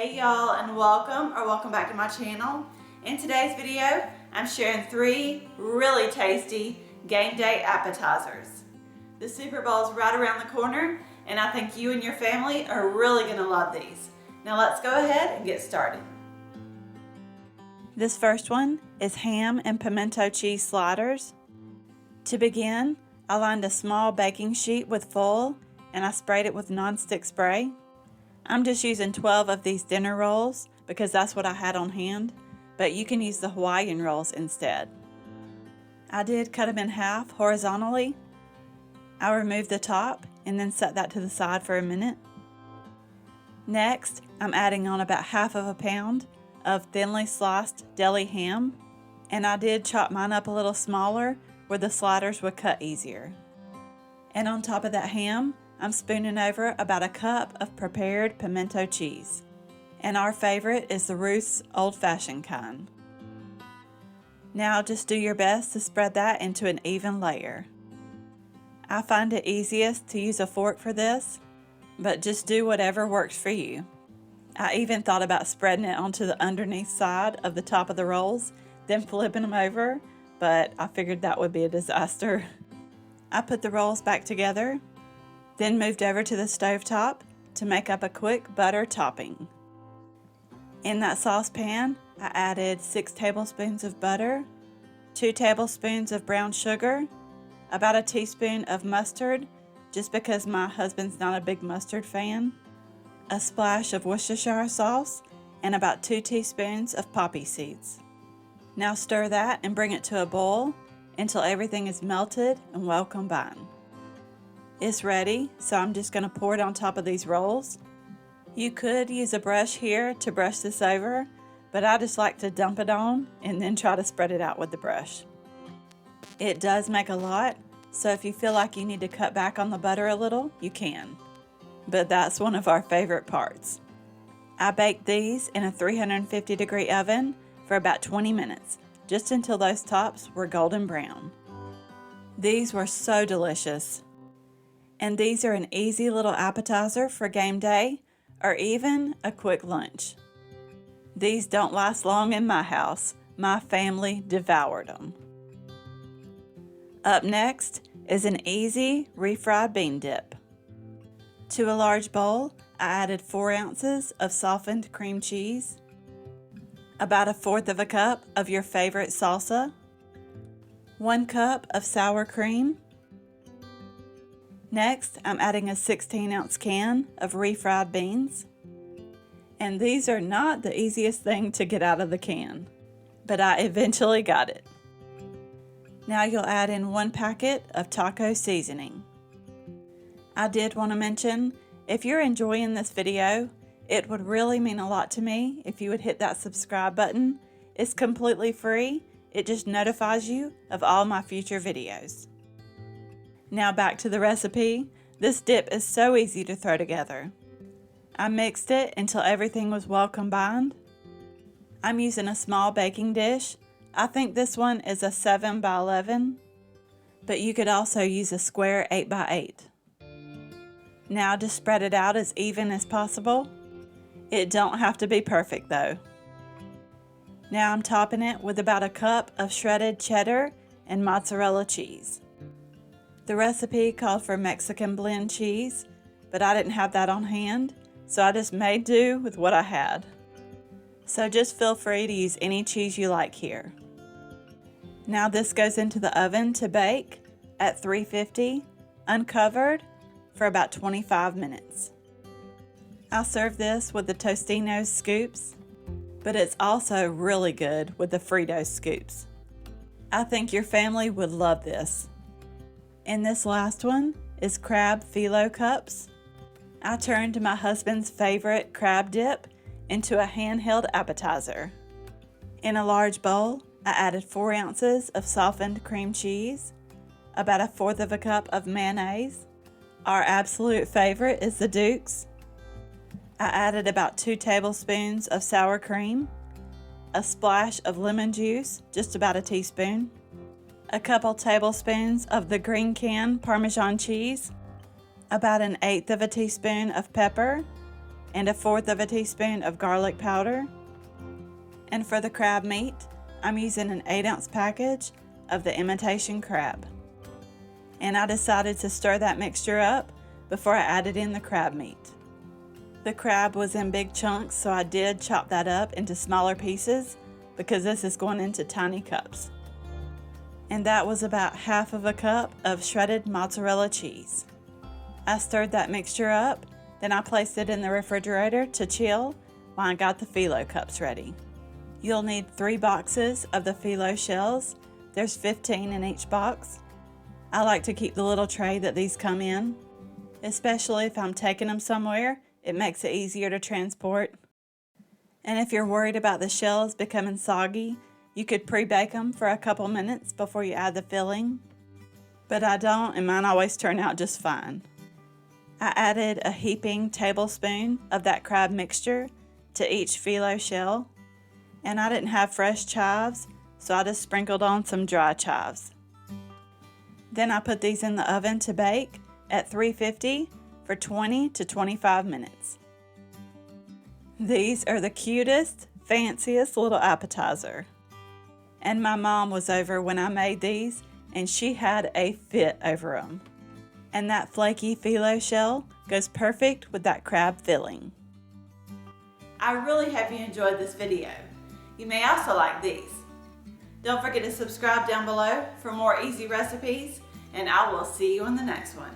Hey y'all, and welcome back to my channel. In today's video, I'm sharing 3 really tasty game day appetizers. The Super Bowl is right around the corner, and I think you and your family are really gonna love these. Now let's go ahead and get started. This first one is ham and pimento cheese sliders. To begin, I lined a small baking sheet with foil and I sprayed it with nonstick spray. I'm just using 12 of these dinner rolls because that's what I had on hand, but you can use the Hawaiian rolls instead. I did cut them in half horizontally. I removed the top and then set that to the side for a minute. Next, I'm adding on about half of a pound of thinly sliced deli ham, and I did chop mine up a little smaller where the sliders would cut easier. And on top of that ham, I'm spooning over about a cup of prepared pimento cheese. And our favorite is the Ruth's old-fashioned kind. Now just do your best to spread that into an even layer. I find it easiest to use a fork for this, but just do whatever works for you. I even thought about spreading it onto the underneath side of the top of the rolls, then flipping them over, but I figured that would be a disaster. I put the rolls back together, then moved over to the stovetop to make up a quick butter topping. In that saucepan, I added 6 tablespoons of butter, 2 tablespoons of brown sugar, about a teaspoon of mustard, just because my husband's not a big mustard fan, a splash of Worcestershire sauce, and about 2 teaspoons of poppy seeds. Now stir that and bring it to a boil until everything is melted and well combined. It's ready, so I'm just going to pour it on top of these rolls. You could use a brush here to brush this over, but I just like to dump it on and then try to spread it out with the brush. It does make a lot, so if you feel like you need to cut back on the butter a little, you can. But that's one of our favorite parts. I baked these in a 350-degree oven for about 20 minutes, just until those tops were golden brown. These were so delicious. And these are an easy little appetizer for game day or even a quick lunch. These don't last long in my house. My family devoured them. Up next is an easy refried bean dip. To a large bowl, I added 4 ounces of softened cream cheese, about 1/4 cup of your favorite salsa, 1 cup of sour cream. Next, I'm adding a 16-ounce can of refried beans. And these are not the easiest thing to get out of the can, but I eventually got it. Now you'll add in 1 packet of taco seasoning. I did want to mention, if you're enjoying this video, it would really mean a lot to me if you would hit that subscribe button. It's completely free. It just notifies you of all my future videos. Now back to the recipe. This dip is so easy to throw together. I mixed it until everything was well combined. I'm using a small baking dish. I think this one is a 7 by 11, but you could also use a square 8 by 8. Now just spread it out as even as possible. It don't have to be perfect though. Now I'm topping it with about a cup of shredded cheddar and mozzarella cheese. The recipe called for Mexican blend cheese, but I didn't have that on hand, so I just made do with what I had. So just feel free to use any cheese you like here. Now this goes into the oven to bake at 350, uncovered, for about 25 minutes. I'll serve this with the Tostino's scoops, but it's also really good with the Fritos scoops. I think your family would love this. And this last one is crab phyllo cups. I turned my husband's favorite crab dip into a handheld appetizer. In a large bowl, I added 4 ounces of softened cream cheese, about 1/4 cup of mayonnaise. Our absolute favorite is the Duke's. I added about 2 tablespoons of sour cream, a splash of lemon juice, just about a teaspoon, a couple tablespoons of the green can Parmesan cheese, about 1/8 teaspoon of pepper, and 1/4 teaspoon of garlic powder. And for the crab meat, I'm using an 8-ounce package of the imitation crab. And I decided to stir that mixture up before I added in the crab meat. The crab was in big chunks, so I did chop that up into smaller pieces because this is going into tiny cups. And that was about 1/2 cup of shredded mozzarella cheese. I stirred that mixture up, then I placed it in the refrigerator to chill while I got the Phyllo cups ready. You'll need 3 boxes of the Phyllo Shells. There's 15 in each box. I like to keep the little tray that these come in, especially if I'm taking them somewhere. It makes it easier to transport. And if you're worried about the shells becoming soggy, you could pre-bake them for a couple minutes before you add the filling. But I don't, and mine always turn out just fine. I added a heaping tablespoon of that crab mixture to each Phyllo shell. And I didn't have fresh chives, so I just sprinkled on some dry chives. Then I put these in the oven to bake at 350 for 20 to 25 minutes. These are the cutest, fanciest little appetizer. And my mom was over when I made these, and she had a fit over them. And that flaky Phyllo shell goes perfect with that crab filling. I really hope you enjoyed this video. You may also like these. Don't forget to subscribe down below for more easy recipes, and I will see you in the next one.